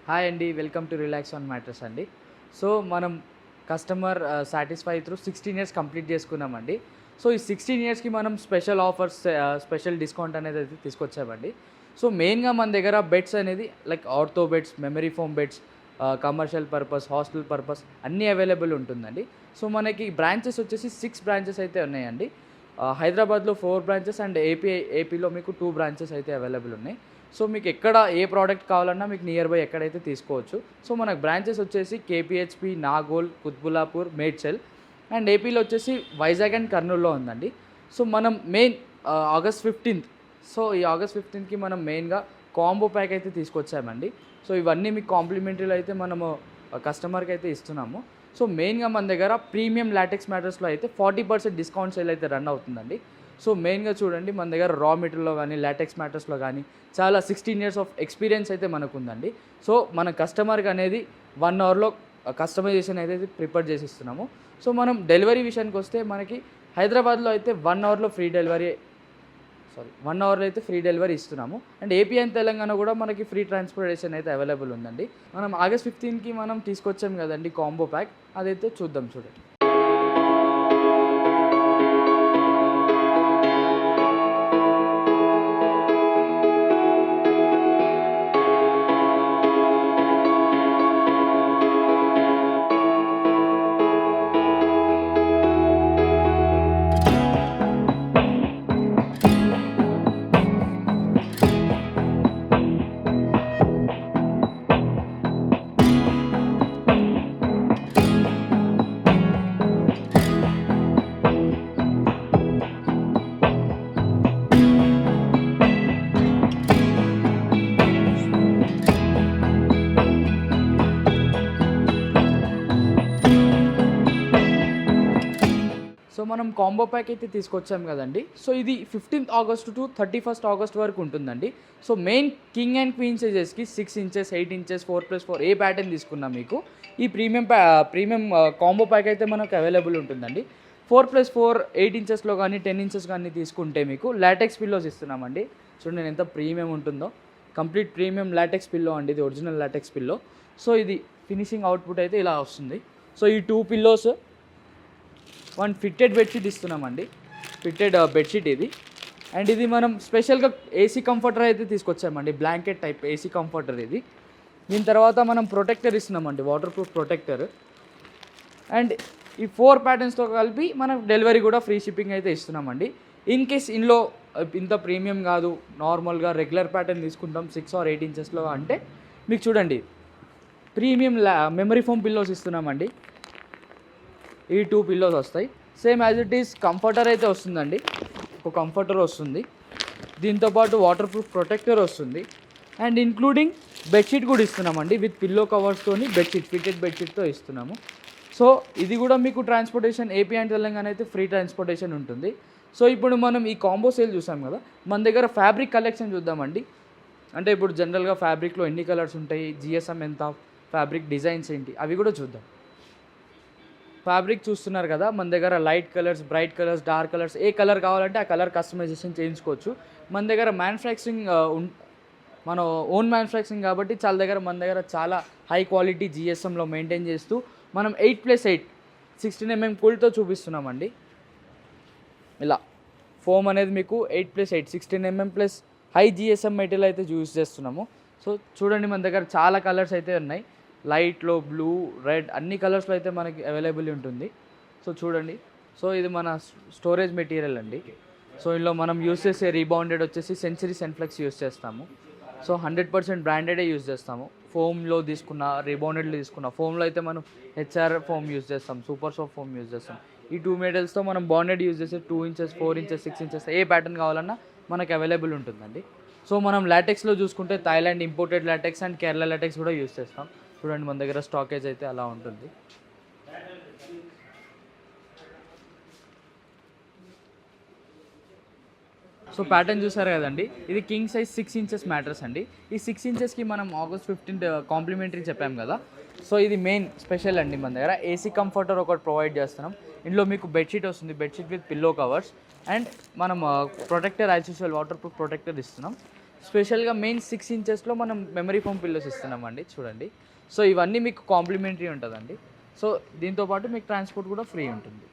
Hi అండి, welcome to relax on mattress అండి. So మనం customer satisfy through 16 years complete చేసుకున్నామండి. సో ఈ 16 ఇయర్స్కి మనం స్పెషల్ ఆఫర్స్, స్పెషల్ డిస్కౌంట్ అనేది అయితే తీసుకొచ్చామండి. సో మెయిన్గా మన దగ్గర బెడ్స్ అనేది like ortho beds, memory foam beds, commercial purpose, hostel purpose అన్నీ అవైలబుల్ ఉంటుందండి. సో మనకి బ్రాంచెస్ వచ్చేసి 6 బ్రాంచెస్ అయితే ఉన్నాయండి. హైదరాబాద్లో 4 బ్రాంచెస్ అండ్ ఏపీలో మీకు 2 బ్రాంచెస్ అయితే అవైలబుల్ ఉన్నాయి. సో మీకు ఎక్కడ ఏ ప్రోడక్ట్ కావాలన్నా మీకు నియర్ బై ఎక్కడైతే తీసుకోవచ్చు. సో మనకు బ్రాంచెస్ వచ్చేసి కేపీహెచ్పి, నాగోల్, కుత్బుల్లాపూర్, మేడ్చల్ అండ్ ఏపీలో వచ్చేసి వైజాగ్ అండ్ కర్నూలులో ఉందండి. సో మనం మెయిన్ ఆగస్ట్ 15th, సో ఈ ఆగస్ట్ 15థ్కి మనం మెయిన్గా కాంబో ప్యాక్ అయితే తీసుకొచ్చామండి. సో ఇవన్నీ మీకు కాంప్లిమెంటరీలో అయితే మనము కస్టమర్కి అయితే ఇస్తున్నాము. సో మెయిన్గా మన దగ్గర ప్రీమియం లాటెక్స్ మ్యాటర్స్లో అయితే 40% డిస్కౌంట్ సేల్ అయితే రన్ అవుతుందండి. సో మెయిన్గా చూడండి, మన దగ్గర రా మెటీరియల్లో కానీ లాటెక్స్ మ్యాటర్స్లో కానీ చాలా 16 ఇయర్స్ ఆఫ్ ఎక్స్పీరియన్స్ అయితే మనకు ఉందండి. సో మన కస్టమర్కి అనేది 1 అవర్లో కస్టమైజేషన్ అయితే ప్రిపేర్ చేసి ఇస్తున్నాము. సో మనం డెలివరీ విషయానికి వస్తే మనకి హైదరాబాద్లో అయితే 1 అవర్లో అయితే ఫ్రీ డెలివరీ ఇస్తున్నాము. అండ్ ఏపీ అండ్ తెలంగాణ కూడా మనకి ఫ్రీ ట్రాన్స్పోర్టేషన్ అయితే అవైలబుల్ ఉందండి. మనం ఆగస్ట్ 15కి మనం తీసుకొచ్చాం కదండి కాంబో ప్యాక్, అదైతే చూద్దాం చూడండి. సో మనం కాంబో ప్యాక్ అయితే తీసుకొచ్చాం కదండి. సో ఇది 15th August to 31st August వరకు ఉంటుందండి. So main king and queen సైజెస్కి 6 ఇంచెస్, 8 ఇంచెస్, 4+4 ఏ ప్యాటర్న్ తీసుకున్నాం మీకు ఈ ప్రీమియం కాంబో ప్యాక్ అయితే మనకు అవైలబుల్ ఉంటుందండి. 4+4 8 ఇంచెస్లో కానీ 10 ఇంచెస్ కానీ తీసుకుంటే మీకు లాటెక్స్ పిల్లోస్ ఇస్తున్నామండి. చూడండి నేను ఎంత ప్రీమియం ఉంటుందో, కంప్లీట్ ప్రీమియం లాటెక్స్ పిల్లో అండి, ఇది ఒరిజినల్ లాటెక్స్ పిల్లో. సో ఇది ఫినిషింగ్ అవుట్పుట్ అయితే ఇలా వస్తుంది. సో ఈ 2 పిల్లోస్, 1 ఫిట్టెడ్ బెడ్షీట్ ఇస్తున్నామండి, ఫిట్టెడ్ బెడ్షీట్ ఇది. అండ్ ఇది మనం స్పెషల్గా ఏసీ కంఫర్టర్ అయితే తీసుకొచ్చామండి, బ్లాంకెట్ టైప్ ఏసీ కంఫర్టర్ ఇది. దీని తర్వాత మనం ప్రొటెక్టర్ ఇస్తున్నామండి, వాటర్ ప్రూఫ్ ప్రొటెక్టర్. అండ్ ఈ 4 ప్యాటర్న్స్తో కలిపి మనం డెలివరీ కూడా ఫ్రీ షిప్పింగ్ అయితే ఇస్తున్నామండి. ఇన్ కేస్ ఇందులో ఇంత ప్రీమియం కాదు, నార్మల్గా రెగ్యులర్ ప్యాటర్న్ తీసుకుంటాం 6 or 8 ఇంచెస్లో అంటే మీకు చూడండి ప్రీమియం మెమరీ ఫోమ్ పిల్లోస్ ఇస్తున్నామండి. ఈ 2 పిల్లోస్ వస్తాయి, same as it is comforter అయితే వస్తుందండి, ఒక కంఫర్టర్ వస్తుంది. దీంతోపాటు వాటర్ ప్రూఫ్ ప్రొటెక్టర్ వస్తుంది. అండ్ ఇంక్లూడింగ్ బెడ్షీట్ కూడా ఇస్తున్నామండి, విత్ పిల్లో కవర్స్తోని బెడ్షీట్, ఫిట్టెడ్ బెడ్షీట్తో ఇస్తున్నాము. సో ఇది కూడా మీకు ట్రాన్స్పోర్టేషన్ ఏపీ అండ్ తెలంగాణ అయితే ఫ్రీ ట్రాన్స్పోర్టేషన్ ఉంటుంది. సో ఇప్పుడు మనం ఈ కాంబో సేల్ చూసాం కదా, మన దగ్గర ఫ్యాబ్రిక్ కలెక్షన్ చూద్దామండి. అంటే ఇప్పుడు జనరల్గా ఫ్యాబ్రిక్లో ఎన్ని కలర్స్ ఉంటాయి, జిఎస్ఎం ఎంత, ఫ్యాబ్రిక్ డిజైన్స్ ఏంటి, అవి కూడా చూద్దాం. ఫ్యాబ్రిక్ చూస్తున్నారు కదా, మన దగ్గర light colours, bright colours, dark colours, ఏ కలర్ కావాలంటే ఆ కలర్ కస్టమైజేషన్ చేయించుకోవచ్చు. మన దగ్గర మ్యానుఫ్యాక్చరింగ్ మన ఓన్ మ్యానుఫ్యాక్చరింగ్ కాబట్టి మన దగ్గర చాలా హై క్వాలిటీ జిఎస్ఎంలో మెయింటైన్ చేస్తూ మనం 8+8 16 mm కూల్తో చూపిస్తున్నామండి. ఇలా ఫోమ్ అనేది మీకు 8+8 16 mm plus high GSM material అయితే యూజ్ చేస్తున్నాము. సో చూడండి మన దగ్గర చాలా కలర్స్ అయితే ఉన్నాయి, లైట్లో, బ్లూ, రెడ్ అన్ని కలర్స్లో అయితే మనకి అవైలబుల్ ఉంటుంది. సో చూడండి, సో ఇది మన స్టోరేజ్ మెటీరియల్ అండి. సో ఇందులో మనం యూస్ చేసే రీబౌండెడ్ వచ్చేసి సెంచరీ సెన్ఫ్లెక్స్ యూస్ చేస్తాము. సో 100% బ్రాండెడే యూజ్ చేస్తాము. ఫోమ్లో తీసుకున్న, రీబౌండెడ్లో తీసుకున్న, ఫోమ్లో అయితే మనం హెచ్ఆర్ ఫోమ్ యూజ్ చేస్తాం, సూపర్ సాఫ్ట్ ఫోమ్ యూజ్ చేస్తాం. ఈ 2 మెటీరియల్స్తో మనం బాండెడ్ యూజ్ చేసే 2 ఇంచెస్, 4 ఇంచెస్, 6 ఇంచెస్ ఏ ప్యాటర్న్ కావాలన్నా మనకు అవైలబుల్ ఉంటుందండి. సో మనం లాటెక్స్లో చూసుకుంటే Thailand imported LaTeX and Kerala LaTeX కూడా యూజ్ చేస్తాం. చూడండి మన దగ్గర స్టాకేజ్ అయితే అలా ఉంటుంది. సో ప్యాటర్న్ చూసారు కదండి, ఇది కింగ్ సైజ్ 6 ఇంచెస్ మ్యాట్రస్ అండి. ఈ 6 ఇంచెస్కి మనం ఆగస్ట్ 15th కాంప్లిమెంటరీ చెప్పాం కదా. సో ఇది మెయిన్ స్పెషల్ అండి, మన దగ్గర ఏసీ కంఫర్టర్ ఒకటి ప్రొవైడ్ చేస్తున్నాం. ఇందులో మీకు బెడ్షీట్ వస్తుంది, bedsheet with pillow covers. And మనం protector as usual waterproof protector ఇస్తున్నాం. స్పెషల్గా మెయిన్ 6 ఇంచెస్లో మనం మెమరీ ఫోమ్ పిల్లోస్ ఇస్తున్నామండి చూడండి. సో ఇవన్నీ మీకు కాంప్లిమెంటరీ ఉంటుందండి. సో దీంతోపాటు మీకు ట్రాన్స్పోర్ట్ కూడా ఫ్రీ ఉంటుంది.